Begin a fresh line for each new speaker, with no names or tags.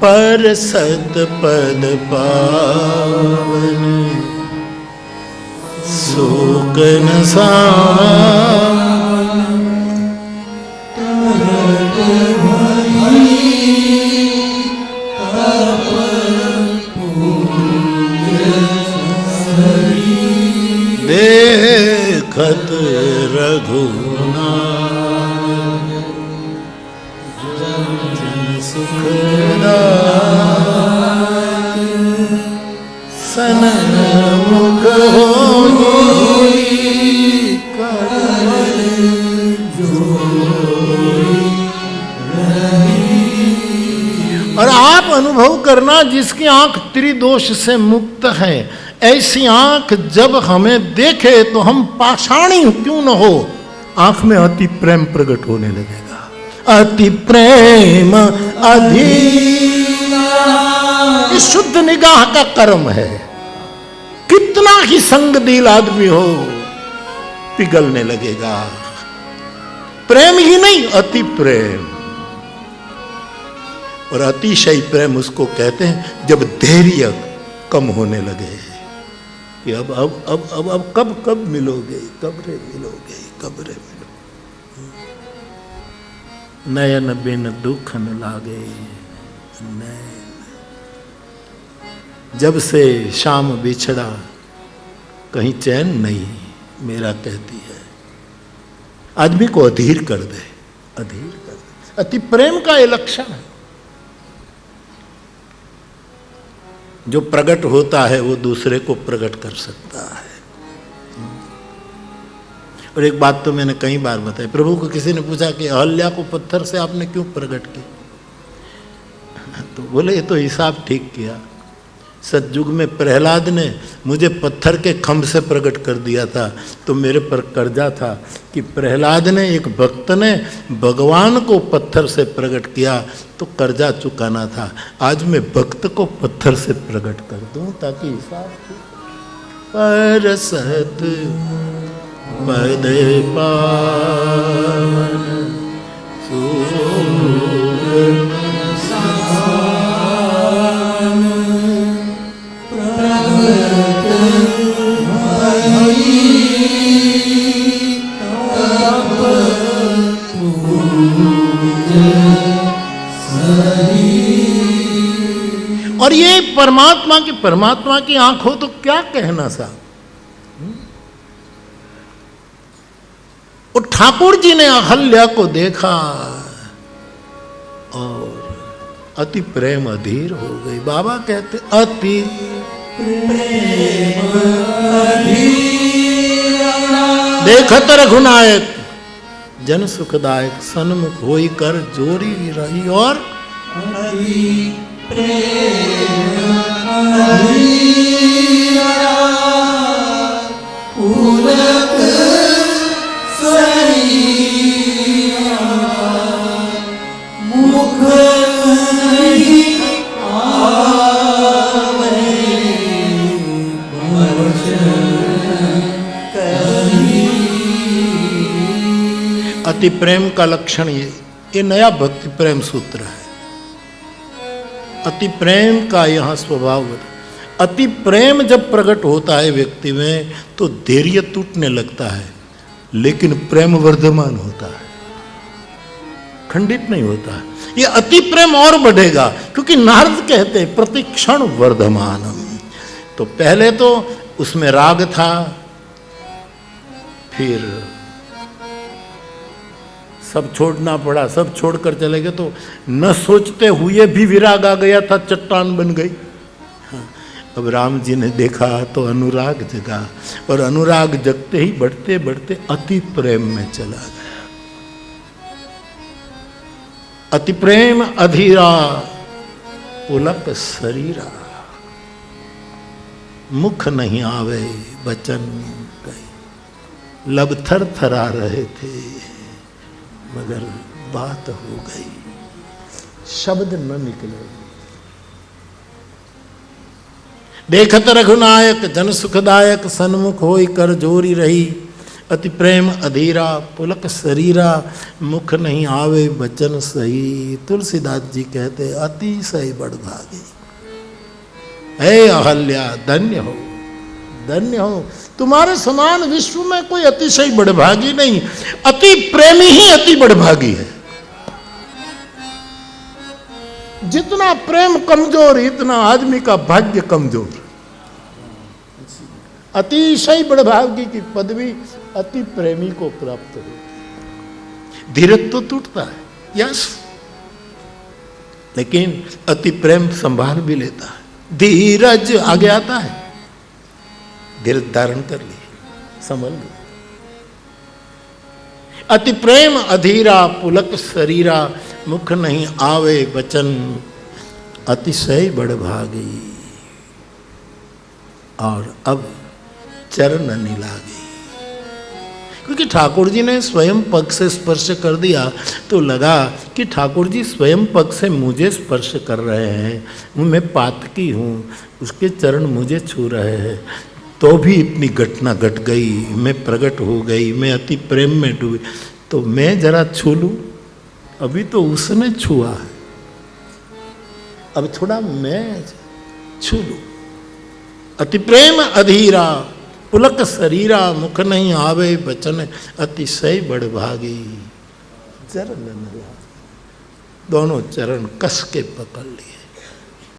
पर सत पद पावन सुगन देखत रघुनाथ सुखदाय सन्मुख होई कर जोई रही। और आप अनुभव करना, जिसकी आंख त्रिदोष से मुक्त है, ऐसी आंख जब हमें देखे तो हम पाषाणी क्यों न हो, आंख में अति प्रेम प्रकट होने लगेगा। अति प्रेम अधीरा, इस शुद्ध निगाह का कर्म है। कितना ही संग दिल आदमी हो, पिघलने लगेगा। प्रेम ही नहीं, अति प्रेम। और अतिशय प्रेम उसको कहते हैं जब धैर्य कम होने लगे कि अब कब मिलोगे, कब रे मिलोगे, कब रे मिलोगे। नयन बिन दुख न लागे नैन, जब से शाम बिछड़ा कहीं चैन नहीं, मेरा कहती है। आदमी को अधीर कर दे, अधीर कर दे। अति प्रेम का ये लक्षण है। जो प्रकट होता है वो दूसरे को प्रकट कर सकता है। और एक बात तो मैंने कई बार बताई, प्रभु को किसी ने पूछा कि अहल्या को पत्थर से आपने क्यों प्रकट किया, तो बोले ये तो हिसाब ठीक किया। सतयुग में प्रहलाद ने मुझे पत्थर के खम्भ से प्रकट कर दिया था, तो मेरे पर कर्जा था कि प्रहलाद ने, एक भक्त ने भगवान को पत्थर से प्रकट किया तो कर्जा चुकाना था। आज मैं भक्त को पत्थर से प्रकट कर दूं ताकि हिसाब ठीक। पर सत पद पावन सुगन और ये परमात्मा की आंख हो तो क्या कहना सा। और ठाकुर जी ने अहल्या को देखा और अति प्रेम अधीर हो गई। बाबा कहते अति प्रेम अधीरा, देखत रघुनायक जन सुखदायक, सन्मुख होई कर जोरी रही। और अति प्रेम अधीरा, पुलक सरीरा, मुख नहीं आवे वचन कही। अति प्रेम का लक्षण ये नया भक्ति प्रेम सूत्र है। अति प्रेम का यहाँ स्वभाव है। अति प्रेम जब प्रकट होता है व्यक्ति में तो धैर्य टूटने लगता है, लेकिन प्रेम वर्धमान होता है, खंडित नहीं होता है। ये अति प्रेम और बढ़ेगा, क्योंकि नारद कहते हैं प्रतिक्षण वर्धमानम। तो पहले तो उसमें राग था, फिर सब छोड़ना पड़ा, सब छोड़कर चले गए तो न सोचते हुए भी विराग आ गया था, चट्टान बन गई। अब राम जी ने देखा तो अनुराग जगा, और अनुराग जगते ही बढ़ते बढ़ते अति प्रेम में चला गया। अति प्रेम अधीरा पुलक शरीरा, मुख नहीं आवे बचन कही। लब थर थरा रहे थे मगर बात हो गई, शब्द न निकले। देखत रघुनायक जन सुखदायक, सन्मुख होई कर जोरी रही। अति प्रेम अधीरा पुलक शरीरा, मुख नहीं आवे बचन सही। तुलसीदास जी कहते अतिशय बड़भागी। हे अहल्या धन्य हो, धन्य हो, तुम्हारे समान विश्व में कोई अतिशय बड़भागी नहीं। अति प्रेमी ही अति बड़भागी है। जितना प्रेम कमजोर इतना आदमी का भाग्य कमजोर। अतिशय बड़भागी की पदवी अति प्रेमी को प्राप्त हो। धीरज तो टूटता है, यस, लेकिन अति प्रेम संभाल भी लेता है। धीरज आगे आता है, धीरज धारण कर ली, संभल ली। अति प्रेम अधीरा पुलक शरीरा, मुख नहीं आवे बचन अतिशय बड़भागी। और अब चरण नहीं लागी, क्योंकि ठाकुर जी ने स्वयं पग से स्पर्श कर दिया तो लगा कि ठाकुर जी स्वयं पग से मुझे स्पर्श कर रहे हैं, मैं पातकी हूँ, उसके चरण मुझे छू रहे हैं, तो भी इतनी घटना घट गई, मैं प्रकट हो गई, मैं अति प्रेम में डूबी, तो मैं जरा छू लूँ। अभी तो उसने छुआ है, अब थोड़ा मैं छू लूँ। अति प्रेम अधीरा पुलक शरीरा, मुख नहीं आवे बचन अतिशय बड़भागी। चरण दोनों चरण कस के पकड़ लिए।